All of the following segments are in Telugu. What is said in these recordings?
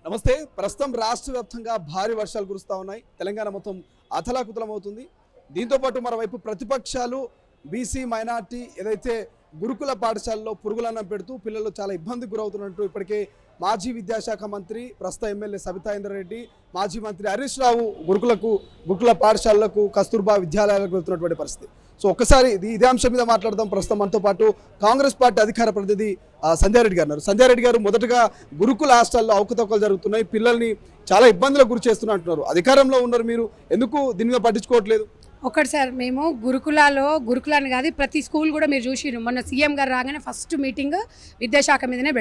నమస్తే. ప్రస్తుతం రాష్ట్ర వ్యాప్తంగా భారీ వర్షాలు కురుస్తా ఉన్నాయి. తెలంగాణ మొత్తం అతలాకుతలమవుతుంది. దీంతో పాటు మరోవైపు ప్రతిపక్షాలు బీసీ మైనార్టీ ఏదైతే గురుకుల పాఠశాలలో పురుగులన్నం పెడుతూ పిల్లలు చాలా ఇబ్బందికి గురవుతున్నట్టు ఇప్పటికే మాజీ విద్యాశాఖ మంత్రి ప్రస్తుత ఎమ్మెల్యే సబితా ఇంద్రారెడ్డి, మాజీ మంత్రి హరీష్ రావు గురుకుల పాఠశాలలకు కస్తూర్బా విద్యాలయాలకు వెళ్తున్నటువంటి పరిస్థితి. సో ఒక్కసారి ఇదే అంశం మీద మాట్లాడదాం. ప్రస్తుతం మనతో పాటు కాంగ్రెస్ పార్టీ అధికార ప్రతినిధి సంధ్యా రెడ్డి గారు ఉన్నారు. సంధ్యా రెడ్డి గారు, మొదటగా గురుకుల హాస్టల్లో అవకతవకలు జరుగుతున్నాయి, పిల్లల్ని చాలా ఇబ్బందులకు గురి చేస్తున్నట్టున్నారు. అధికారంలో ఉన్నారు మీరు, ఎందుకు దీని మీద పట్టించుకోవట్లేదు? ఒకటి సార్, మేము గురుకులాన్ని కాదు ప్రతి స్కూల్ కూడా మీరు చూసిరు. మొన్న సీఎం గారు రాగానే ఫస్ట్ మీటింగ్ విద్యాశాఖ మీదనే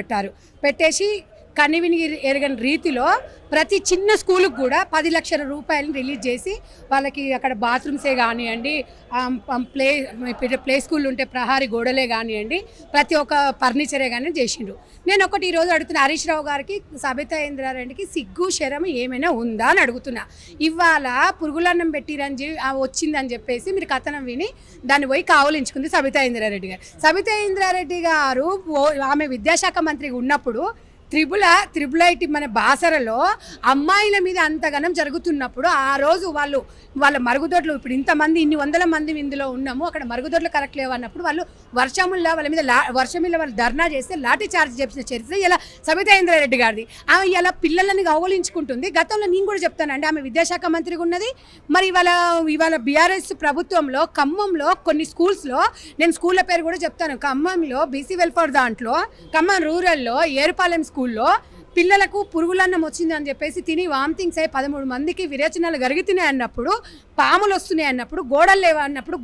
పెట్టేసి కనివిని ఎరగని రీతిలో ప్రతి చిన్న స్కూలుకు కూడా 10 లక్షల రూపాయలను రిలీజ్ చేసి వాళ్ళకి అక్కడ బాత్రూమ్సే కానివ్వండి, ప్లే స్కూల్ ఉంటే ప్రహారీ గోడలే కానివ్వండి, ప్రతి ఒక్క ఫర్నిచరే కానీ చేసిండ్రు. నేను ఒకటి ఈరోజు అడుగుతున్నా, హరీష్ రావు గారికి, సబితా ఇంద్రారెడ్డికి సిగ్గు శరం ఏమైనా ఉందా అని అడుగుతున్నా. ఇవాళ పురుగులన్నం పెట్టిరని వచ్చిందని చెప్పేసి మీరు కథనం విని దాన్ని పోయి కావలించుకుంది సబితా ఇంద్రారెడ్డి గారు. సబితా ఇంద్రారెడ్డి గారు ఆమె విద్యాశాఖ మంత్రిగా ఉన్నప్పుడు త్రిబుల్ ఐటీ మన బాసరలో అమ్మాయిల మీద అంతగనం జరుగుతున్నప్పుడు ఆ రోజు వాళ్ళ మరుగుదొడ్లు, ఇప్పుడు ఇంతమంది ఇన్ని వందల మంది ఇందులో ఉన్నాము, అక్కడ మరుగుదొడ్లు కరెక్ట్ లేవు అన్నప్పుడు వాళ్ళు వర్షంలో వాళ్ళు ధర్నా చేస్తే లాఠీ చార్జ్ చేసిన చరిత్ర ఇలా సబితా ఇంద్రారెడ్డి గారిది. ఆమె ఇలా పిల్లలని కౌగలించుకుంటుంది. గతంలో నేను కూడా చెప్తానండి, ఆమె విద్యాశాఖ మంత్రిగా ఉన్నది. మరి ఇవాళ బీఆర్ఎస్ ప్రభుత్వంలో ఖమ్మంలో కొన్ని స్కూల్స్లో, నేను స్కూళ్ళ పేరు కూడా చెప్తాను, ఖమ్మంలో బీసీ వెల్ఫేర్ దాంట్లో ఖమ్మం రూరల్లో ఏరుపాలెం స్కూల్లో పిల్లలకు పురుగులన్నం వచ్చింది అని చెప్పేసి తిని వామిటింగ్స్ అయ్యి 13 మందికి విరేచనాలు గరుగుతున్నాయి అన్నప్పుడు, పాములు వస్తున్నాయి అన్నప్పుడు, గోడలు లేవు అన్నప్పుడు,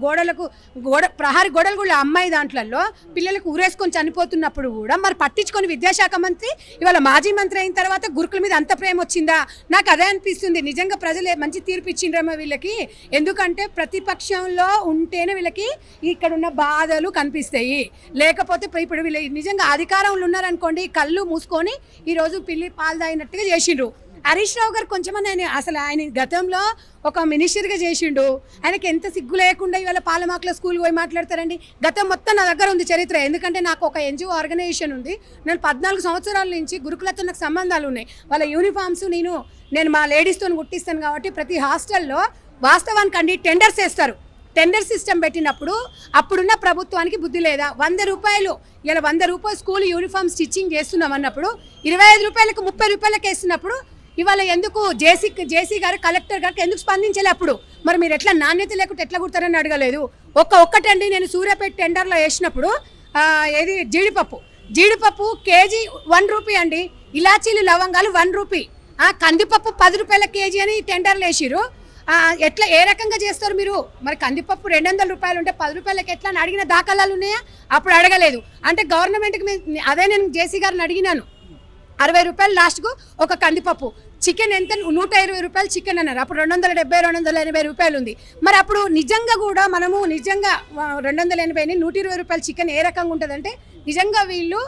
ప్రహారీ గోడలు కూడా అమ్మాయి దాంట్లలో పిల్లలకు ఊరేసుకొని చనిపోతున్నప్పుడు కూడా మరి పట్టించుకొని విద్యాశాఖ మంత్రి ఇవాళ మాజీ మంత్రి అయిన తర్వాత గురుకుల మీద అంత ప్రేమ వచ్చిందా? నాకు అదే అనిపిస్తుంది. నిజంగా ప్రజలు మంచి తీర్పు ఇచ్చిండ్రేమో వీళ్ళకి. ఎందుకంటే ప్రతిపక్షంలో ఉంటేనే వీళ్ళకి ఇక్కడున్న బాధలు కనిపిస్తాయి. లేకపోతే ఇప్పుడు వీళ్ళు నిజంగా అధికారంలో ఉన్నారనుకోండి, కళ్ళు మూసుకొని ఈరోజు పిల్లి పాలు తాగినట్టుగా చేసిండ్రు. హరీష్ రావు గారు కొంచెమని ఆయన గతంలో ఒక మినిస్టర్గా చేసిండు. ఆయనకి ఎంత సిగ్గు లేకుండా ఇవాళ పాలమాకుల స్కూల్కి పోయి మాట్లాడతారండి. గతం మొత్తం నా దగ్గర ఉంది చరిత్ర. ఎందుకంటే నాకు ఒక ఎన్జిఓ ఆర్గనైజేషన్ ఉంది. నేను 14 సంవత్సరాల నుంచి గురుకులతో నాకు సంబంధాలు ఉన్నాయి. వాళ్ళ యూనిఫామ్స్ నేను మా లేడీస్తో కుట్టిస్తాను కాబట్టి ప్రతి హాస్టల్లో వాస్తవానికి అండి టెండర్స్ వేస్తారు. టెండర్ సిస్టమ్ పెట్టినప్పుడు అప్పుడున్న ప్రభుత్వానికి బుద్ధి లేదా? 100 రూపాయలు, ఇలా 100 రూపాయలు స్కూల్ యూనిఫామ్ స్టిచ్చింగ్ చేస్తున్నాం అన్నప్పుడు 25 రూపాయలకు 30 రూపాయలకు వేస్తున్నప్పుడు ఇవాళ ఎందుకు జేసీ గారు, కలెక్టర్ గారికి ఎందుకు స్పందించలే? అప్పుడు మరి మీరు ఎట్లా నాణ్యత లేకుంటే ఎట్లా కుడతారని అడగలేదు. ఒక్కటండి, నేను సూర్యాపేట టెండర్లో వేసినప్పుడు ఏది జీడిపప్పు కేజీ 1 రూపీ అండి, ఇలాచీలు లవంగాలు 1 రూపీ, కందిపప్పు 10 రూపాయల కేజీ అని టెండర్లు వేసిరు. ఎట్లా ఏ రకంగా చేస్తారు మీరు? మరి కందిపప్పు 200 రూపాయలు ఉంటే 10 రూపాయలకి ఎట్లా అని అడిగిన దాఖలాలు ఉన్నాయా? అప్పుడు అడగలేదు. అంటే గవర్నమెంట్కి అదే నేను జేసీ గారిని అడిగినాను. 60 రూపాయలు లాస్ట్కు ఒక కందిపప్పు. చికెన్ ఎంత? 120 రూపాయలు చికెన్ అన్నారు. అప్పుడు 270, 280 రూపాయలు ఉంది. మరి అప్పుడు నిజంగా కూడా మనము 280, 120 రూపాయల చికెన్ ఏ రకంగా ఉంటుందంటే నిజంగా వీళ్ళు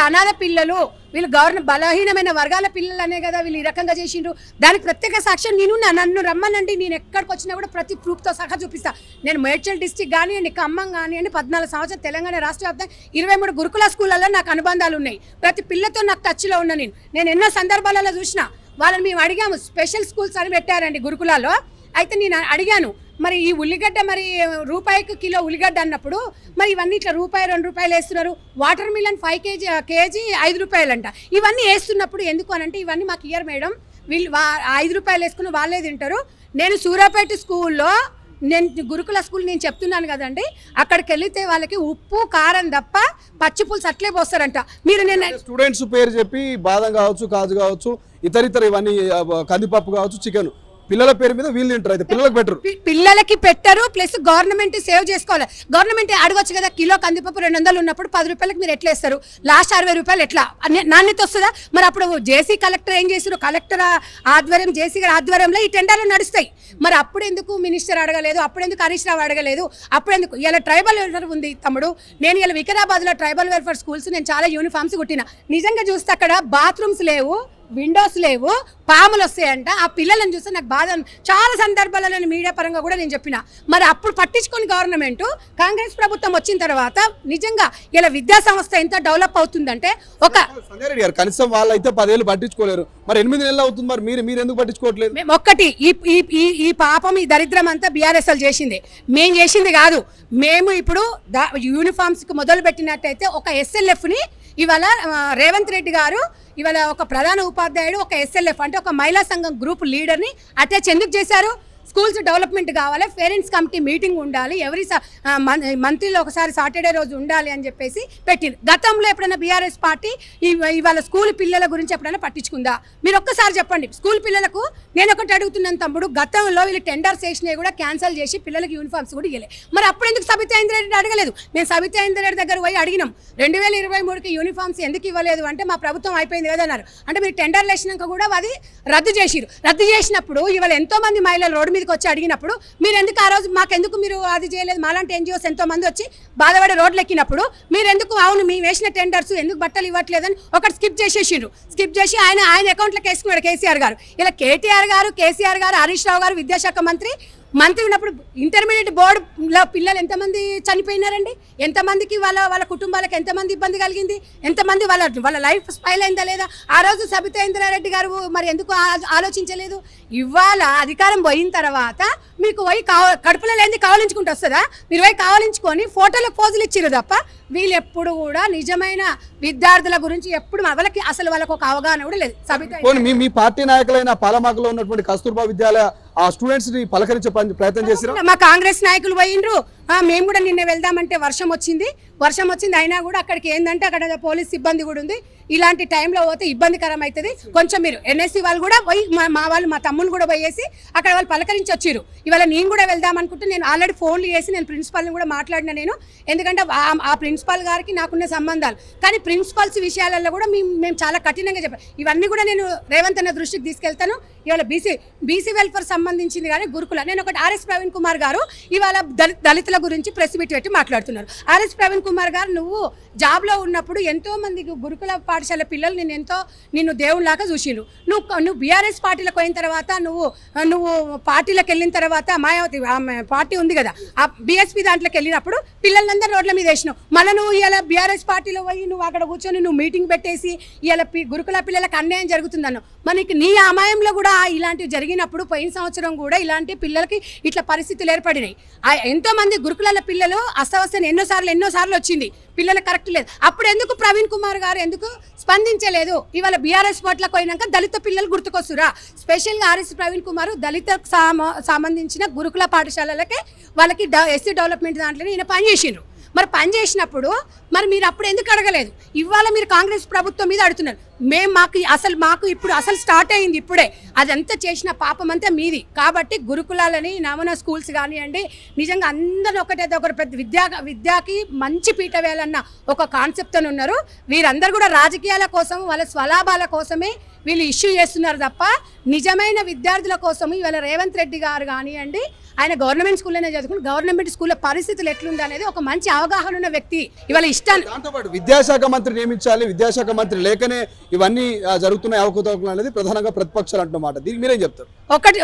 అనాథ పిల్లలు, వీళ్ళు బలహీనమైన వర్గాల పిల్లలు అనే కదా వీళ్ళు ఈ రకంగా చేసిండ్రు. దానికి ప్రత్యేక సాక్ష్యం నన్ను రమ్మనండి, నేను ఎక్కడికి వచ్చినా కూడా ప్రతి ప్రూఫ్తో సహా చూపిస్తా. నేను మేడ్చల్ డిస్టిక్ కానివ్వండి, ఖమ్మం కానివ్వండి, 14 సంవత్సరాలు తెలంగాణ రాష్ట్ర వ్యాప్తంగా 23 గురుకుల స్కూళ్ళల్లో నాకు అనుబంధాలు ఉన్నాయి. ప్రతి పిల్లతో నాకు టచ్లో ఉన్నా. నేను ఎన్నో సందర్భాలలో చూసిన వాళ్ళని మేము అడిగాము. స్పెషల్ స్కూల్స్ అని పెట్టారండి గురుకులాలో. అయితే నేను అడిగాను, మరి ఈ ఉల్లిగడ్డ మరి రూపాయికి కిలో ఉల్లిగడ్డ అన్నప్పుడు మరి ఇవన్నీ ఇట్లా రూపాయి 2 రూపాయలు వేస్తున్నారు. వాటర్ మిలన్ 5 కేజీ 5 రూపాయలు అంట. ఇవన్నీ వేస్తున్నప్పుడు ఎందుకు అనంటే ఇవన్నీ మాకు ఇయర్ మేడం, వీళ్ళు 5 రూపాయలు వేసుకుని వాళ్ళే తింటారు. నేను సూర్యాపేట స్కూల్లో గురుకుల స్కూల్ నేను చెప్తున్నాను కదండి, అక్కడికి వెళితే వాళ్ళకి ఉప్పు కారం తప్ప పచ్చి పులుసు అట్లే పోస్తారంట. మీరు నేను స్టూడెంట్స్ పేరు చెప్పి బాదం కావచ్చు, కాజు కావచ్చు, ఇతర ఇవన్నీ కందిపప్పు కావచ్చు, చికెన్ పిల్లల పేరు మీద వీళ్ళు తింటారు. అయితే పిల్లలకి పెట్టరు. ప్లస్ గవర్నమెంట్ సేవ్ చేసుకోవాలి. గవర్నమెంట్ అడగొచ్చు కదా, కిలో కందిపప్పు 200 ఉన్నప్పుడు 10 రూపాయలకి మీరు ఎట్లా వేస్తారు? లాస్ట్ 60 రూపాయలు ఎట్లా నాణ్యత వస్తుందా? మరి అప్పుడు జేసీ కలెక్టర్ ఏం చేస్తారు? కలెక్టర్ ఆధ్వర్యం, జేసీ గారి ఆధ్వర్యంలో ఈ టెండర్లు నడుస్తాయి. మరి అప్పుడు ఎందుకు మినిస్టర్ అడగలేదు? అప్పుడు ఎందుకు హరీష్ రావు అడగలేదు? అప్పుడు ఎందుకు? ఇలా ట్రైబల్ వెల్ఫేర్ ఉంది తమ్ముడు. నేను ఇలా వికారాబాద్లో ట్రైబల్ వెల్ఫేర్ స్కూల్స్ నేను చాలా యూనిఫామ్స్ కుట్టిన. నిజంగా చూస్తే అక్కడ బాత్రూమ్స్ లేవు, విండోస్ లేవు, పాములు వస్తాయంట. ఆ పిల్లలను చూస్తే నాకు బాధ. చాలా సందర్భాలలో మీడియా పరంగా కూడా నేను చెప్పిన. మరి అప్పుడు పట్టించుకొని గవర్నమెంట్ కాంగ్రెస్ ప్రభుత్వం వచ్చిన తర్వాత నిజంగా ఇలా విద్యా సంస్థ ఎంత డెవలప్ అవుతుందంటే ఒక సంజయ్ రెడ్డి గారు కనీసం వాళ్ళు అయితే 10 ఏళ్ళు పట్టించుకోలేరు, మరి 8 నెలలు అవుతుంది, మరి మీరు ఎందుకు పట్టించుకోవట్లేదు? ఒక్కటి ఈ పాపం ఈ దరిద్రం అంతా బీఆర్ఎస్ఎల్ చేసింది, మేము చేసింది కాదు. మేము ఇప్పుడు యూనిఫామ్స్కి మొదలు పెట్టినట్టయితే ఒక ఎస్ఎల్ఎఫ్ని ఇవాళ రేవంత్ రెడ్డి గారు ఇవాళ ఒక ప్రధాన ఉపాధ్యాయుడు ఒక ఎస్ఎల్ఎఫ్ అంటే ఒక మహిళా సంఘం గ్రూప్ లీడర్ని అటాచ్ ఎందుకు చేశారు? స్కూల్స్ డెవలప్మెంట్ కావాలి, పేరెంట్స్ కమిటీ మీటింగ్ ఉండాలి, ఎవరి మంత్లీలో ఒకసారి సాటర్డే రోజు ఉండాలి అని చెప్పేసి పెట్టింది. గతంలో ఎప్పుడైనా బీఆర్ఎస్ పార్టీ ఇవాళ స్కూల్ పిల్లల గురించి ఎప్పుడైనా పట్టించుకుందా? మీరు ఒక్కసారి చెప్పండి. స్కూల్ పిల్లలకు నేను ఒకటి అడుగుతున్నాను తమ్ముడు, గతంలో వీళ్ళు టెండర్స్ వేసినవి కూడా క్యాన్సిల్ చేసి పిల్లలకి యూనిఫామ్స్ కూడా ఇవ్వలేదు. మరి అప్పుడు ఎందుకు సబితా ఇంద్రారెడ్డి అడగలేదు? మేము సబితా ఇంద్రారెడ్డి దగ్గర పోయి అడిగినాం, 2023కి యూనిఫామ్స్ ఎందుకు ఇవ్వలేదు అంటే మా ప్రభుత్వం అయిపోయింది కదా అన్నారు. అంటే మీరు టెండర్లు వేసినాక కూడా అది రద్దు చేసిరు. రద్దు చేసినప్పుడు ఇవాళ ఎంతో మంది మహిళలు రోడ్డు మీదకి వచ్చి అడిగినప్పుడు మీరు ఎందుకు ఆ రోజు మాకెందుకు మీరు అది చేయలేదు? మాలాంటి ఎన్జిఓస్ ఎంతో మంది వచ్చి బాధపడి రోడ్లు ఎక్కినప్పుడు మీరు ఎందుకు అవును మేము వేసిన టెండర్స్ ఎందుకు బట్టలు ఇవ్వట్లేదని ఒకటి స్కిప్ చేసేసిండ్రు. స్కిప్ చేసి ఆయన అకౌంట్లోకి వేసుకున్నాడు కేసీఆర్ గారు. ఇలా కేటీఆర్ గారు, కేసీఆర్ గారు, హరీష్ రావు గారు విద్యాశాఖ మంత్రి ఉన్నప్పుడు ఇంటర్మీడియట్ బోర్డులో పిల్లలు ఎంతమంది చనిపోయినారండి? ఎంతమందికి వాళ్ళ కుటుంబాలకు ఎంతమంది ఇబ్బంది కలిగింది? ఎంతమంది వాళ్ళ లైఫ్ స్పైల్ అయిందా లేదా? ఆ రోజు సబితా ఇంద్రారెడ్డి గారు మరి ఎందుకు ఆలోచించలేదు? ఇవాళ అధికారం పోయిన తర్వాత మీకు పోయి కడుపులో లేని కావలించుకుంటూ వస్తుందా? మీరు పోయి కావలించుకొని ఫోటోలకు పోజులు ఇచ్చిరు తప్ప వీళ్ళు ఎప్పుడు కూడా నిజమైన విద్యార్థుల గురించి ఎప్పుడు వాళ్ళకి ఒక అవగాహన కూడా లేదు. సబితా మీ పార్టీ నాయకులైన పాలమాకలో ఉన్నటువంటి కస్తూర్బా విద్యాలయ ఆ స్టూడెంట్స్ ని పలకరించే ప్రయత్నం చేసిరా? మా కాంగ్రెస్ నాయకులు పోయిండ్రు. మేము కూడా నిన్న వెళ్దామంటే వర్షం వచ్చింది అయినా కూడా అక్కడికి ఏంటంటే అక్కడ పోలీస్ సిబ్బంది కూడా ఉంది. ఇలాంటి టైంలో పోతే ఇబ్బందికరం అవుతుంది. కొంచెం మీరు ఎన్ఎస్సీ వాళ్ళు కూడా పోయి మా తమ్ముళ్ళు కూడా పోయేసి అక్కడ వాళ్ళు పలకరించి వచ్చిరు. ఇవాళ నేను కూడా వెళ్దాం అనుకుంటే నేను ఆల్రెడీ ఫోన్లు చేసి నేను ప్రిన్సిపాల్ని కూడా మాట్లాడినా. నేను ఎందుకంటే ఆ ప్రిన్సిపాల్ గారికి నాకున్న సంబంధాలు, కానీ ప్రిన్సిపల్స్ విషయాలలో కూడా మేము చాలా కఠినంగా చెప్పాను. ఇవన్నీ కూడా నేను రేవంత్ అన్న దృష్టికి తీసుకెళ్తాను. ఇవాళ బీసీ వెల్ఫేర్ సంబంధించింది కానీ గురుకుల నేను ఒకటి ఆర్ఎస్ ప్రవీణ్ కుమార్ గారు ఇవాళ దళితుల గురించి ప్రెస్ మీట్ పెట్టి మాట్లాడుతున్నారు. ఆర్ఎస్ ప్రవీణ్ కుమార్ గారు నువ్వు జాబ్లో ఉన్నప్పుడు ఎంతో మంది గురుకుల పాఠశాల పిల్లలు నిన్ను దేవుళ్ళలాగా చూసిండ్రు. నువ్వు బీఆర్ఎస్ పార్టీలకు పోయిన తర్వాత నువ్వు పార్టీలకు వెళ్ళిన తర్వాత మాయావతి పార్టీ ఉంది కదా ఆ బీఎస్పీ దాంట్లోకి వెళ్ళినప్పుడు పిల్లలందరూ రోడ్ల మీద వేసినావు. మళ్ళీ నువ్వు ఇలా బీఆర్ఎస్ పార్టీలో పోయి నువ్వు అక్కడ కూర్చొని నువ్వు మీటింగ్ పెట్టేసి ఇలా గురుకుల పిల్లలకు అన్యాయం జరుగుతుందన్నావు. మనకి నీ అమాయంలో కూడా ఇలాంటివి జరిగినప్పుడు పోయిన సంవత్సరం కూడా ఇలాంటి పిల్లలకి ఇట్లా పరిస్థితులు ఏర్పడినాయి. ఎంతో మంది గురుకుల పిల్లలు అస్తవస్తని ఎన్నోసార్లు వచ్చింది, పిల్లలకు కరెక్ట్ లేదు. అప్పుడు ఎందుకు ప్రవీణ్ కుమార్ గారు ఎందుకు స్పందించలేదు? ఇవాళ బీఆర్ఎస్ పార్టీలకు పోయినాక దళిత పిల్లలు గుర్తుకొస్తురా? స్పెషల్గా ఆర్ఎస్ ప్రవీణ్ కుమార్ దళితకు సంబంధించిన గురుకుల పాఠశాలలకే వాళ్ళకి ఎస్సీ డెవలప్మెంట్ దాంట్లో ఈయన పనిచేసిండ్రు. మరి పనిచేసినప్పుడు మరి మీరు అప్పుడు ఎందుకు అడగలేదు? ఇవాళ మీరు కాంగ్రెస్ ప్రభుత్వం మీద అడుగుతున్నారు. మాకు ఇప్పుడు స్టార్ట్ అయింది ఇప్పుడే. అదంతా చేసిన పాపం అంతా మీది. కాబట్టి గురుకులాలని నమూనా స్కూల్స్ కానివ్వండి, నిజంగా అందరూ ఒకరు పెద్ద విద్యాకి మంచి పీట వేయాలన్న ఒక కాన్సెప్ట్తో ఉన్నారు. వీరందరూ కూడా రాజకీయాల కోసం వాళ్ళ స్వలాభాల కోసమే వీళ్ళు ఇష్యూ చేస్తున్నారు తప్ప నిజమైన విద్యార్థుల కోసం ఇవాళ రేవంత్ రెడ్డి గారు కానివ్వండి ఆయన గవర్నమెంట్ స్కూల్లోనే చదువుకుని గవర్నమెంట్ స్కూల్లో పరిస్థితులు ఎట్లుంది అనేది ఒక మంచి అవగాహన ఉన్న వ్యక్తి. ఇవాళ ఇష్టాన్ని దాంతోపాటు విద్యాశాఖ మంత్రి నియమించాలి, విద్యాశాఖ మంత్రి లేకనే ఇవన్నీ జరుగుతున్నాయి అవకతవకలు అనేది ప్రధానంగా ప్రతిపక్షాలు అంటున్నమాట. దీనికి మీరేం చెప్తారు?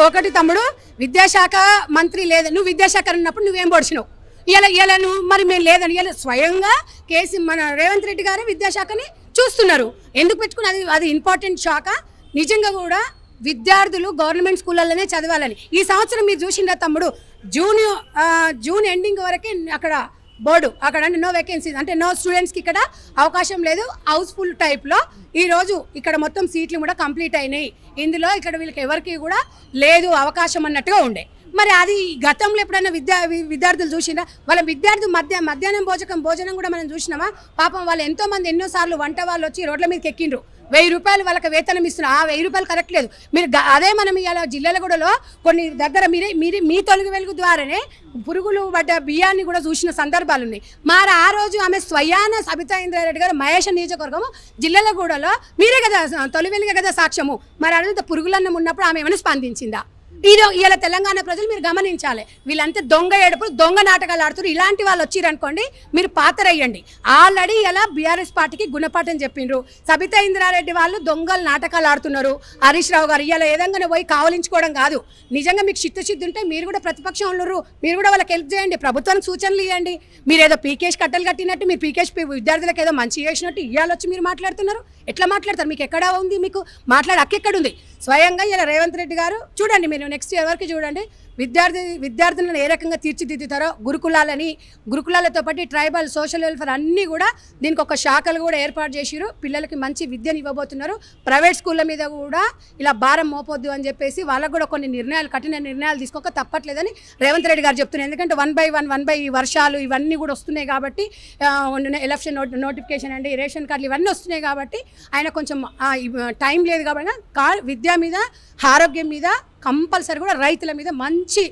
ఒకటి తమ్ముడు, విద్యాశాఖ మంత్రి లేదు, నువ్వు విద్యాశాఖ ఉన్నప్పుడు నువ్వేం పొడిచినావు? ఇలా నువ్వు మరి మేము లేదని ఇలా స్వయంగా మన రేవంత్ రెడ్డి గారే విద్యాశాఖని చూస్తున్నారు. ఎందుకు పెట్టుకుని అది ఇంపార్టెంట్ శాఖ. నిజంగా కూడా విద్యార్థులు గవర్నమెంట్ స్కూళ్ళలోనే చదవాలని ఈ సంవత్సరం మీరు చూసిండ్రా తమ్ముడు, జూన్ ఎండింగ్ వరకే అక్కడ బోర్డు అక్కడ అంటే నో వేకెన్సీ అంటే నో స్టూడెంట్స్కి ఇక్కడ అవకాశం లేదు. హౌస్ఫుల్ టైప్లో ఈరోజు ఇక్కడ మొత్తం సీట్లు కూడా కంప్లీట్ అయినాయి. ఇందులో ఇక్కడ వీళ్ళకి ఎవరికి కూడా లేదు అవకాశం అన్నట్టుగా ఉండే. మరి అది గతంలో ఎప్పుడైనా విద్యార్థులు చూసినా వాళ్ళ మధ్యాహ్నం భోజనం కూడా మనం చూసినామా? పాపం వాళ్ళు ఎంతోమంది ఎన్నోసార్లు వంట వాళ్ళు వచ్చి రోడ్ల మీదకి ఎక్కిండ్రు. 1000 రూపాయలు వాళ్ళకి వేతనం ఇస్తున్నారు. ఆ 1000 రూపాయలు కరెక్ట్ లేదు. మీరు అదే మనం ఇవాళ జిల్లాలగూడలో కొన్ని దగ్గర మీ తొలగి వెలుగు ద్వారానే పురుగులు పడ్డ బియ్యాన్ని కూడా చూసిన సందర్భాలు ఉన్నాయి. మరి ఆ రోజు ఆమె స్వయాన సబితా ఇంద్రారెడ్డి గారు మహేష్ నియోజకవర్గము జిల్లాలగూడలో మీరే కదా తొలి వెలుగే కదా సాక్ష్యము. మరి అదంతా పురుగులన్నం ఉన్నప్పుడు ఆమె ఏమైనా స్పందించిందా? ఇలా తెలంగాణ ప్రజలు మీరు గమనించాలి. వీళ్ళంతా దొంగ ఏడుపులు, దొంగ నాటకాలు ఆడుతున్నారు. ఇలాంటి వాళ్ళు వచ్చిరనుకోండి మీరు పాతరయ్యండి. ఆల్రెడీ ఇలా బీఆర్ఎస్ పార్టీకి గుణపాఠం చెప్పిండ్రు. సబితా ఇంద్రారెడ్డి వాళ్ళు దొంగలు నాటకాలు ఆడుతున్నారు. హరీష్ రావు గారు ఇలా ఏదంగానే పోయి కావలించుకోవడం కాదు. నిజంగా మీకు చిత్తశుద్ధి ఉంటే మీరు కూడా ప్రతిపక్షం ఉన్నారు, మీరు కూడా వాళ్ళకి హెల్ప్ చేయండి, ప్రభుత్వానికి సూచనలు ఇవ్వండి. మీరు ఏదో పీకేష్ కట్టలు కట్టినట్టు, మీరు పీకేష్ విద్యార్థులకు ఏదో మంచి చేసినట్టు ఇవాళ వచ్చి మీరు మాట్లాడుతున్నారు. ఎట్లా మాట్లాడతారు? మీకు ఎక్కడ ఉంది? మీకు మాట్లాడే హక్కు ఎక్కడుంది? స్వయంగా ఇలా రేవంత్ రెడ్డి గారు చూడండి, మీరు నెక్స్ట్ ఇయర్ వరకు చూడండి విద్యార్థులను ఏ రకంగా తీర్చిదిద్దుతారో. గురుకులాలతో పాటు ట్రైబల్, సోషల్ వెల్ఫేర్ అన్నీ కూడా దీనికి ఒక శాఖలు కూడా ఏర్పాటు చేసిరు. పిల్లలకి మంచి విద్యను ఇవ్వబోతున్నారు. ప్రైవేట్ స్కూళ్ళ మీద కూడా ఇలా భారం మోపొద్దు అని చెప్పేసి వాళ్ళకు కూడా కొన్ని కఠిన నిర్ణయాలు తీసుకోక తప్పట్లేదని రేవంత్ రెడ్డి గారు చెప్తున్నారు. ఎందుకంటే 1 by 1 వర్షాలు ఇవన్నీ కూడా వస్తున్నాయి కాబట్టి, ఎలక్షన్ నోటిఫికేషన్ అండి, రేషన్ కార్డులు ఇవన్నీ వస్తున్నాయి కాబట్టి ఆయన కొంచెం టైం లేదు కాబట్టి విద్య మీద, ఆరోగ్యం మీద, కంపల్సరీ కూడా రైతుల మీద మంచి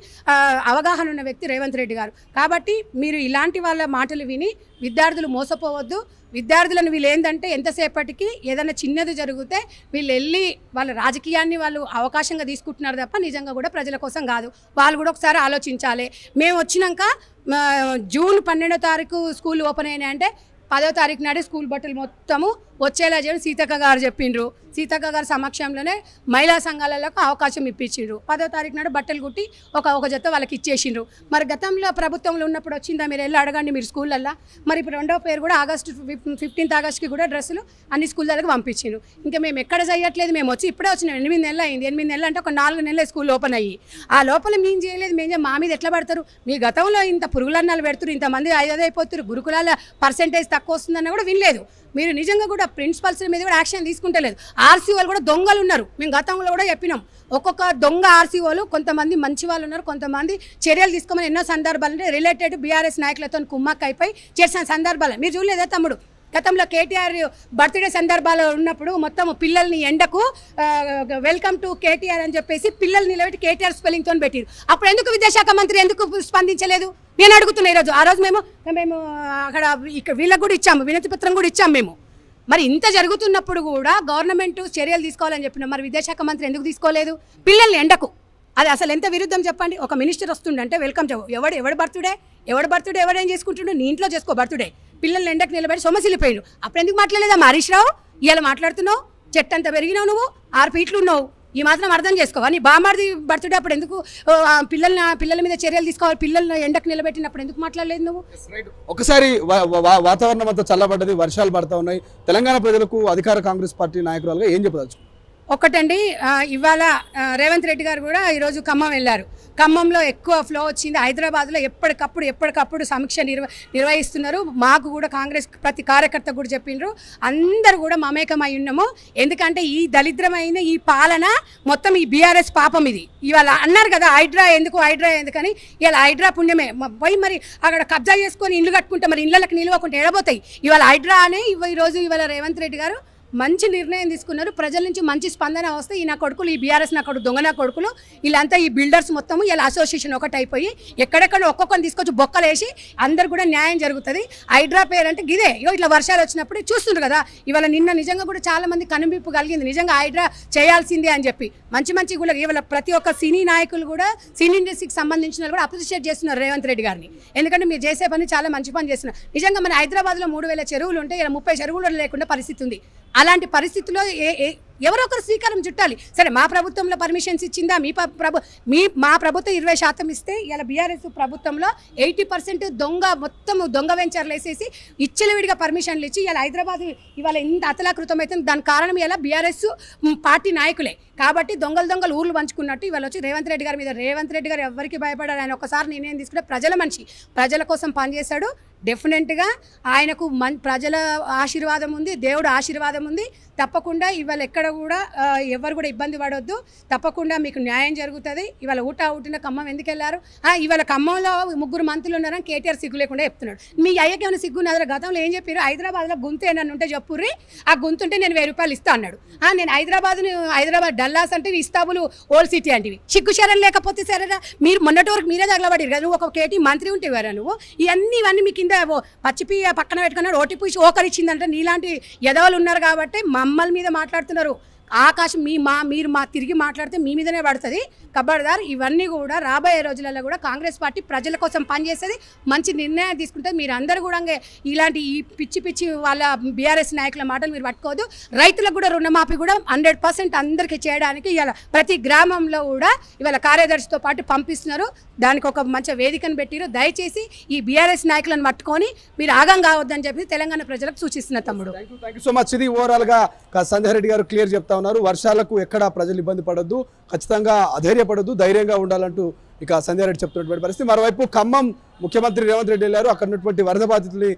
అవగాహన ఉన్న వ్యక్తి రేవంత్ రెడ్డి గారు. కాబట్టి మీరు ఇలాంటి వాళ్ళ మాటలు విని విద్యార్థులు మోసపోవద్దు. విద్యార్థులను వీళ్ళు ఏంటంటే ఎంతసేపటికి ఏదైనా చిన్నది జరిగితే వీళ్ళు వెళ్ళి వాళ్ళ రాజకీయాన్ని వాళ్ళు అవకాశంగా తీసుకుంటున్నారు తప్ప నిజంగా కూడా ప్రజల కోసం కాదు. వాళ్ళు కూడా ఒకసారి ఆలోచించాలి. మేము వచ్చినాక జూన్ 12వ తారీఖు స్కూల్ ఓపెన్ అయినాయి అంటే 10వ తారీఖు నాడే స్కూల్ బట్టలు మొత్తము వచ్చేలా చేయడం సీతక్క గారు చెప్పిండ్రు. సీతక్క గారి సమక్షంలోనే మహిళా సంఘాలకు అవకాశం ఇప్పించిండ్రు. 10వ తారీఖు నాడు బట్టలు కుట్టి ఒక జత వాళ్ళకి ఇచ్చేసిండ్రు. మరి గతంలో ప్రభుత్వంలో ఉన్నప్పుడు వచ్చిందా? మీరు వెళ్ళి అడగండి మీరు స్కూళ్ళల్లో. మరి ఇప్పుడు 2వ పేరు కూడా August 15th కూడా డ్రెస్సులు అన్ని స్కూళ్ళకి పంపించిండ్రు. ఇంకా మేము ఎక్కడ చేయట్లేదు. మేము ఇప్పుడే వచ్చినాం. 8 నెలలు అయింది. 8 నెలలు అంటే ఒక 4 నెలలు స్కూల్ ఓపెన్ అయ్యి ఆ లోపల మేము చేయలేదు. మా మీద ఎట్లా పడతారు? మీ గతంలో ఇంత పురుగులన్నాలు పెడుతురు, ఇంతమంది అయిపోతారు, గురుకులాల పర్సెంటేజ్ తక్కువ వస్తుందన్న కూడా వినలేదు. మీరు నిజంగా కూడా ప్రిన్సిపల్స్ మీద కూడా యాక్షన్ తీసుకుంటలేదు. ఆర్సీఓలు కూడా దొంగలు ఉన్నారు. మేము గతంలో కూడా చెప్పినాం. ఒక్కొక్క దొంగ ఆర్సీఓలు కొంతమంది మంచి వాళ్ళు ఉన్నారు, కొంతమంది చర్యలు తీసుకోమని ఎన్నో సందర్భాలు రిలేటెడ్ బీఆర్ఎస్ నాయకులతో కుమ్మక్క అయిపోయి చేసిన సందర్భాలు మీరు చూడలేదా తమ్ముడు? గతంలో కేటీఆర్ బర్త్డే సందర్భాలు ఉన్నప్పుడు మొత్తం పిల్లల్ని ఎండకు వెల్కమ్ టు కేటీఆర్ అని చెప్పేసి పిల్లల్ని నిలబెట్టి కేటీఆర్ స్పెల్లింగ్తో పెట్టారు. అప్పుడు ఎందుకు విద్యాశాఖ మంత్రి ఎందుకు స్పందించలేదు? నేను అడుగుతున్నా. ఈరోజు ఆ రోజు మేము అక్కడ వీళ్ళకు కూడా ఇచ్చాము, వినతి పత్రం కూడా ఇచ్చాము మేము. మరి ఇంత జరుగుతున్నప్పుడు కూడా గవర్నమెంట్ చర్యలు తీసుకోవాలని చెప్పినాం. మరి విద్యాశాఖ మంత్రి ఎందుకు తీసుకోలేదు? పిల్లల్ని ఎండకు అది అసలు ఎంత విరుద్ధం చెప్పండి. ఒక మినిస్టర్ వస్తుండంటే వెల్కమ్ ఎవడు బర్త్డే ఎవడేం చేసుకుంటుండో నీ ఇంట్లో చేసుకో బర్త్డే. పిల్లల్ని ఎండకు నిలబడి సొమ్మసిల్లిపోయాడు. అప్పుడు ఎందుకు మాట్లాడలేదా హరీష్ రావు? ఇవాళ మాట్లాడుతున్నావు, చెట్టంతా పెరిగినావు, నువ్వు 6 ఫీట్లు ఉన్నావు. ఈ మాత్రం అర్థం చేసుకోవా? నీ బామార్ది బర్త్డే అప్పుడు ఎందుకు పిల్లల మీద చర్యలు తీసుకోవాలి? పిల్లల్ని ఎండకు నిలబెట్టినప్పుడు ఎందుకు మాట్లాడలేదు నువ్వు? ఒకసారి వాతావరణం అంతా చల్లబడ్డది, వర్షాలు పడతా ఉన్నాయి. తెలంగాణ ప్రజలకు అధికార కాంగ్రెస్ పార్టీ నాయకురాలుగా ఏం చెప్పదలుచు? ఒకటండి, ఇవాళ రేవంత్ రెడ్డి గారు కూడా ఈరోజు ఖమ్మం వెళ్ళారు. ఖమ్మంలో ఎక్కువ ఫ్లో వచ్చింది. హైదరాబాద్లో ఎప్పటికప్పుడు సమీక్ష నిర్వహిస్తున్నారు. మాకు కూడా కాంగ్రెస్ ప్రతి కార్యకర్త కూడా చెప్పిండ్రు. అందరూ కూడా మమేకమై ఉన్నాము. ఎందుకంటే ఈ దరిద్రమైన ఈ పాలన మొత్తం ఈ బీఆర్ఎస్ పాపం. ఇది ఇవాళ అన్నారు కదా హైడ్రా ఎందుకని. ఇవాళ హైడ్రా పుణ్యమే పోయి మరి అక్కడ కబ్జా చేసుకొని ఇల్లు కట్టుకుంటే మరి ఇళ్ళకి నిలవకుండా ఎడబోతాయి. ఇవాళ హైడ్రా అని ఇవాళ రేవంత్ రెడ్డి గారు మంచి నిర్ణయం తీసుకున్నారు. ప్రజల నుంచి మంచి స్పందన వస్తే ఈ నా కొడుకులు, ఈ బీఆర్ఎస్ నా కొడుకు దొంగ నా కొడుకులు వీళ్ళంతా ఈ బిల్డర్స్ మొత్తము ఇలా అసోసియేషన్ ఒకటి అయిపోయి ఎక్కడెక్కడ ఒక్కొక్కరిని తీసుకొచ్చి బొక్కలు వేసి అందరు కూడా న్యాయం జరుగుతుంది. హైడ్రా పేరు అంటే గిదే. ఇట్లా వర్షాలు వచ్చినప్పుడు చూస్తుండ్రు కదా. ఇవాళ నిన్న నిజంగా కూడా చాలా మంది కనువిప్పు కలిగింది. నిజంగా హైడ్రా చేయాల్సిందే అని చెప్పి మంచి కూడా ఇవాళ ప్రతి ఒక్క సినీ నాయకులు కూడా సినీ ఇండస్ట్రీకి సంబంధించిన కూడా అప్రిషియేట్ చేస్తున్నారు రేవంత్ రెడ్డి గారిని. ఎందుకంటే మీరు చేసే పని చాలా మంచి పని చేస్తున్నారు. నిజంగా మన హైదరాబాద్లో 3000 చెరువులు ఉంటే ఇలా 30 చెరువులు లేకుండా పరిస్థితి ఉంది. అలాంటి పరిస్థితుల్లో ఎవరో ఒకరు శ్రీకారం చుట్టాలి. సరే మా ప్రభుత్వంలో పర్మిషన్స్ ఇచ్చిందా? మా ప్రభుత్వం 20% ఇస్తే ఇలా బీఆర్ఎస్ ప్రభుత్వంలో 80% మొత్తం దొంగ వెంచర్లు వేసేసి ఇచ్చలవిడిగా పర్మిషన్లు ఇచ్చి ఇలా హైదరాబాద్ ఇవాళ ఎంత అతలాకృతం అవుతుంది. దానికి కారణం ఇలా బీఆర్ఎస్ పార్టీ నాయకులే. కాబట్టి దొంగలు ఊర్లు పంచుకున్నట్టు ఇవాళ వచ్చి రేవంత్ రెడ్డి గారి మీద రేవంత్ రెడ్డి గారు ఎవరికి భయపడారు. ఆయన ఒకసారి నిర్ణయం తీసుకుంటే ప్రజల మనిషి, ప్రజల కోసం పనిచేశాడు. డెఫినెట్గా ఆయనకు ప్రజల ఆశీర్వాదం ఉంది, దేవుడు ఆశీర్వాదం ఉంది. తప్పకుండా ఇవాళ ఎక్కడ కూడా ఎవరు కూడా ఇబ్బంది పడవద్దు. తప్పకుండా మీకు న్యాయం జరుగుతుంది. ఇవాళ ఊటిన ఖమ్మం ఎందుకు వెళ్ళారు? ఇవాళ ఖమ్మంలో 3 మంత్రులు ఉన్నారని కేటీఆర్ సిగ్గు లేకుండా చెప్తున్నాడు. మీ అయ్యకి ఏమైనా సిగ్గు ఉన్నదా? గతంలో ఏం చెప్పారు? హైదరాబాద్లో గుంత ఏమన్నా ఉంటే చెప్పుర్రి, ఆ గుంతుంటే నేను 1000 రూపాయలు ఇస్తా అన్నాడు. నేను హైదరాబాద్ డల్లాస్ అంటే ఇస్తాబుల్ ఓల్డ్ సిటీ అంటివి. సిగ్గుశరం లేకపోతే సరేనా? మీరు మొన్నటి వరకు మీరే తగలబడి కదా. నువ్వు ఒక కేటీ మంత్రి ఉంటేవారా నువ్వు? ఇవన్నీ మీ కింద పచ్చిపి పక్కన పెట్టుకున్నాడు. ఓటీపీ ఓకరిచ్చిందంటే నీలాంటి ఎదవలు ఉన్నారు కాబట్టి మమ్మల్ని మీద మాట్లాడుతున్నారు. ఆకాశం మీరు తిరిగి మాట్లాడితే మీ మీదనే పడుతుంది. ఖబర్దార్. ఇవన్నీ కూడా రాబోయే రోజులలో కూడా కాంగ్రెస్ పార్టీ ప్రజల కోసం పనిచేస్తుంది, మంచి నిర్ణయం తీసుకుంటుంది. మీరు అందరూ కూడా ఇలాంటి ఈ పిచ్చి వాళ్ళ బీఆర్ఎస్ నాయకుల మాటలు మీరు పట్టుకోవద్దు. రైతులకు కూడా రుణమాఫీ కూడా 100% అందరికీ చేయడానికి ఇవాళ ప్రతి గ్రామంలో కూడా ఇవాళ కార్యదర్శితో పాటు పంపిస్తున్నారు. దానికి ఒక మంచి వేదికను పెట్టిరు. దయచేసి ఈ బీఆర్ఎస్ నాయకులను పట్టుకొని మీరు ఆగం కావద్దని చెప్పి తెలంగాణ ప్రజలకు సూచిస్తున్నారు. తమ్ముడు, థ్యాంక్ యూ సో మచ్. ఇది ఓవరాల్గా సంధ్యా రెడ్డి గారు క్లియర్ చెప్తా ఉన్నారు. వర్షాలకు ఎక్కడ ప్రజలు ఇబ్బంది పడొద్దు, ఖచ్చితంగా అధైర్యపడొద్దు, ధైర్యంగా ఉండాలంటూ ఇక సంధ్యా రెడ్డి చెప్తున్నటువంటి పరిస్థితి. మరోవైపు ఖమ్మం ముఖ్యమంత్రి రేవంత్ రెడ్డి వెళ్ళారు. అక్కడ ఉన్నటువంటి వరద బాధితుల్ని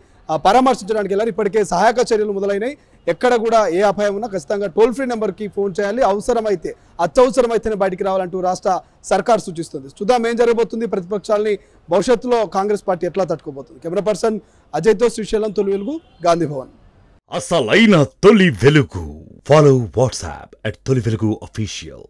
పరామర్శించడానికి వెళ్ళారు. ఇప్పటికే సహాయక చర్యలు మొదలైనాయి. ఎక్కడ కూడా ఏ అపాయం ఉన్నా ఖచ్చితంగా టోల్ ఫ్రీ నెంబర్కి ఫోన్ చేయాలి, అవసరమైతే అత్యవసరమైతేనే బయటికి రావాలంటూ రాష్ట్ర సర్కార్ సూచిస్తుంది. చూద్దాం ఏం జరగబోతుంది, ప్రతిపక్షాలని భవిష్యత్తులో కాంగ్రెస్ పార్టీ ఎట్లా తట్టుకోబోతుంది. కెమెరా పర్సన్ అజయ్తో శ్రీశైలం, తొలి వెలుగు, గాంధీ భవన్. అసలైన తొలి వెలుగు. ఫాలో వాట్సాప్ @తొలి వెలుగు official.